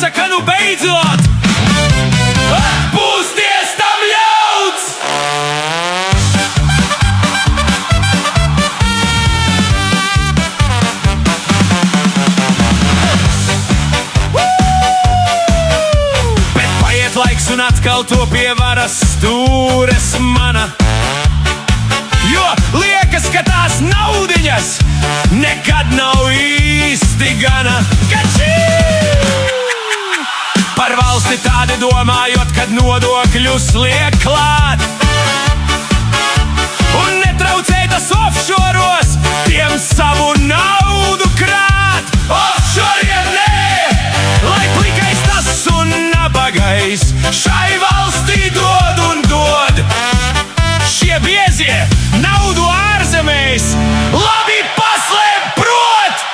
pasaka nu beidzot! Atpūsties tam ļauts! Bet paiet laiks un atkal to pie varas stūres mana. Jo liekas, ka tās naudiņas nekad nav īsti gana. Kačī! Par valsti tādi domājot, kad nodokļus liek klāt. Un netraucēj tas offšoros, tiem savu naudu krāt. Offšoriem nē, lai plikais tas un nabagais šai valstī dod un dod. Šie biezie naudu ārzemēs labi paslēp prot!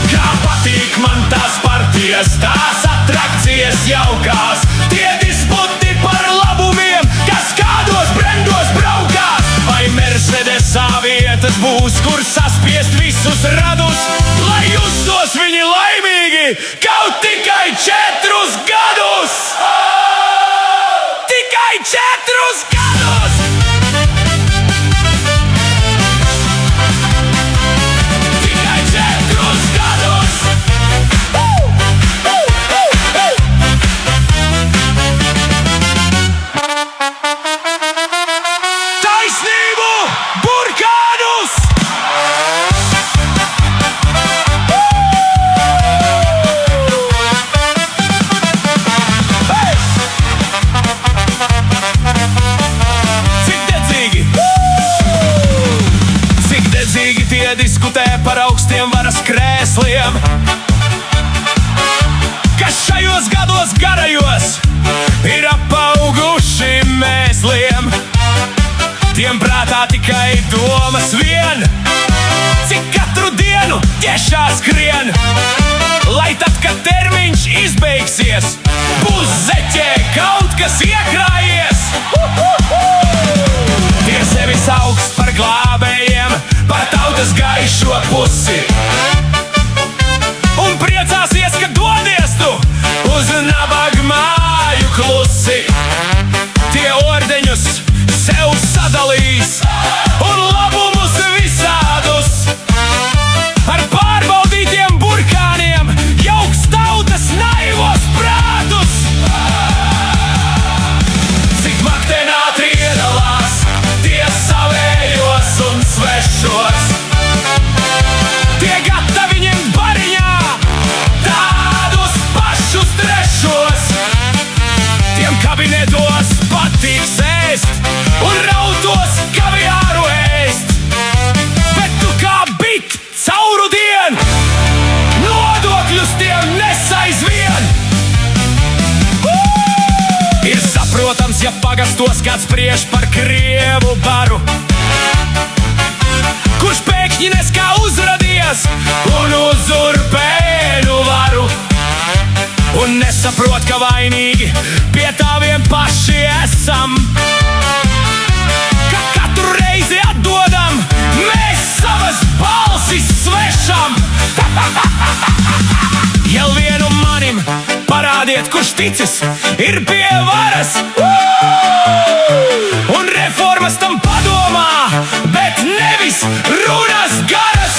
Kā patīk man tās partijas, tās atrakcijas jaukās, tie disputi par labumiem, kas kādos brendos braukās. Vai Mercedesā vietas būs, kur saspiest visus radus, lai justos viņi laimīgi kaut tikai 4 gadus! Tikai 4 gadus! Tikai 4 gadus! Taisnību! Burkānus! Cik dedzīgi tie diskutē par augstiem varas krēsliem, kas šajos gados garajos ir apauguši mēsliem. Tiem prātā tikai domas vien, cik katru dienu ķešā skrien, lai tad, kad termiņš izbeigsies, būs zeķē kaut kas iekrājies. Tie sevis augst par glābējiem, par tautas gaišo pusi, un priecāsies, ka dodies tu uz nabaga māju klusi. Tie ordeņus sev sadalīs un labumus visādus ar pārbaudītiem burkāniem jauks tautas naivos prātus. Cik maktenāti iedalās tie savējos un svešos, tie gatavi ņemt bariņā tādus pašus trešos. Tiem kabinetos patīk sēst un rautos kaviāru ēst, bet tu kā bit cauru dienu nodokļus tiem nesaizvien. Ir saprotams, ja pagastos kāds spriež par krievu baru, kurš pēkšņi neskā uzradies un uzurpēnu varu, un nesaprot, ka vainīgi pie tā vien paši esam, ka katru reizi atdodam mēs savas balsis svešam. Jau vienu manim parādiet, kurš ticis ir pie varas, un reformas tam padomā, bet nevis runas garas.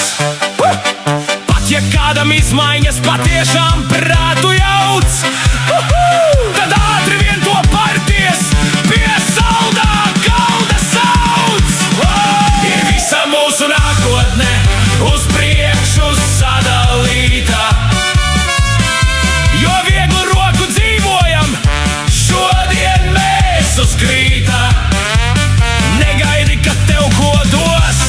Pat ja kādam izmaiņas patiešām prātu jauc, tad ātri vien to partijas pie saldā galda sauc. Ir visa mūsu nākotne uz priekšu sadalīta, jo vieglu roku dzīvojam šodien mēs uz krīta. Negaidi, ka tev ko dos,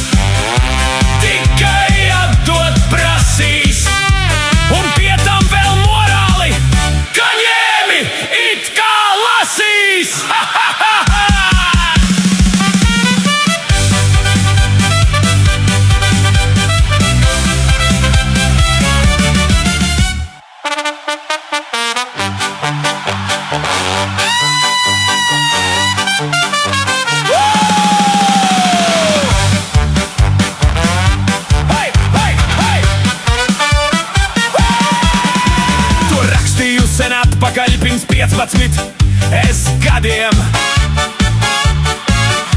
tikai atdot prasīs, un pie tam vēl morāli, ka ņēmi it kā lasīs. pirms 15 es gadiem.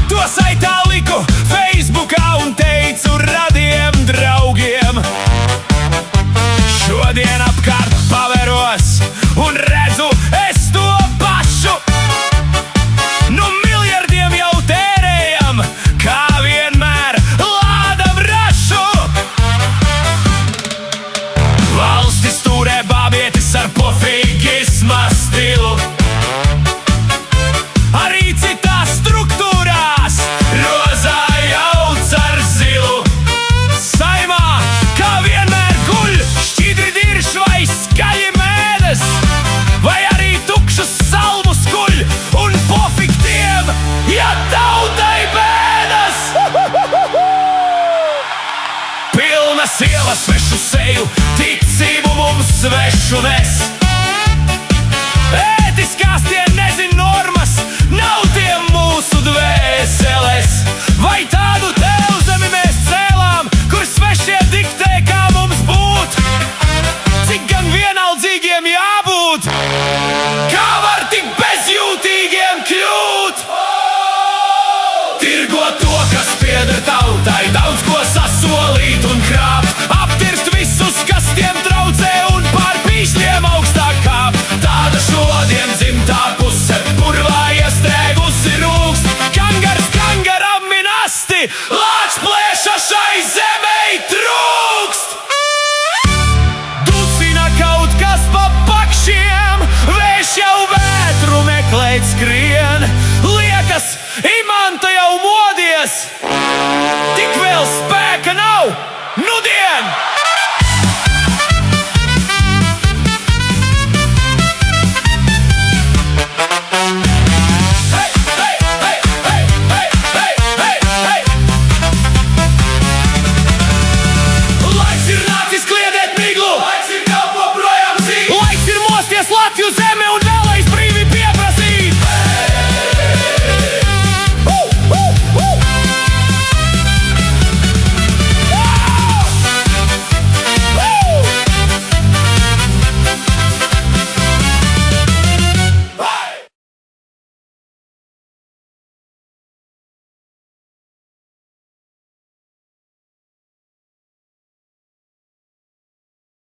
To saitā liku Facebookā un teicu radiem draugiem. Šodien apkārt paveros un redzu es to pašu. Nu miljardiem jau tērējam, kā vienmēr lādam rašu. Valstis turē bābietis ar pofīgisma stilu. Arī citās struktūrās rozā jauc ar zilu. Saimā, kā vienmēr guļ šķidri dirš vai skaļi mēnes, vai arī tukšus salmus kuļ un pofik tiem, ja tautai bēdas. Pilnas ielas svešu seju, ticību mums svešu nes. Ētiskās tie nezin normas, nav tiem mūsu dvēseles. Vai tādu tev zemi mēs cēlām, kur svešie diktē, kā mums būt? Cik gan vienaldzīgiem jābūt? Kā var tik bezjūtīgiem kļūt? Tirgo to, kas pieder tautai, daudz ko sasolīt un krāpt.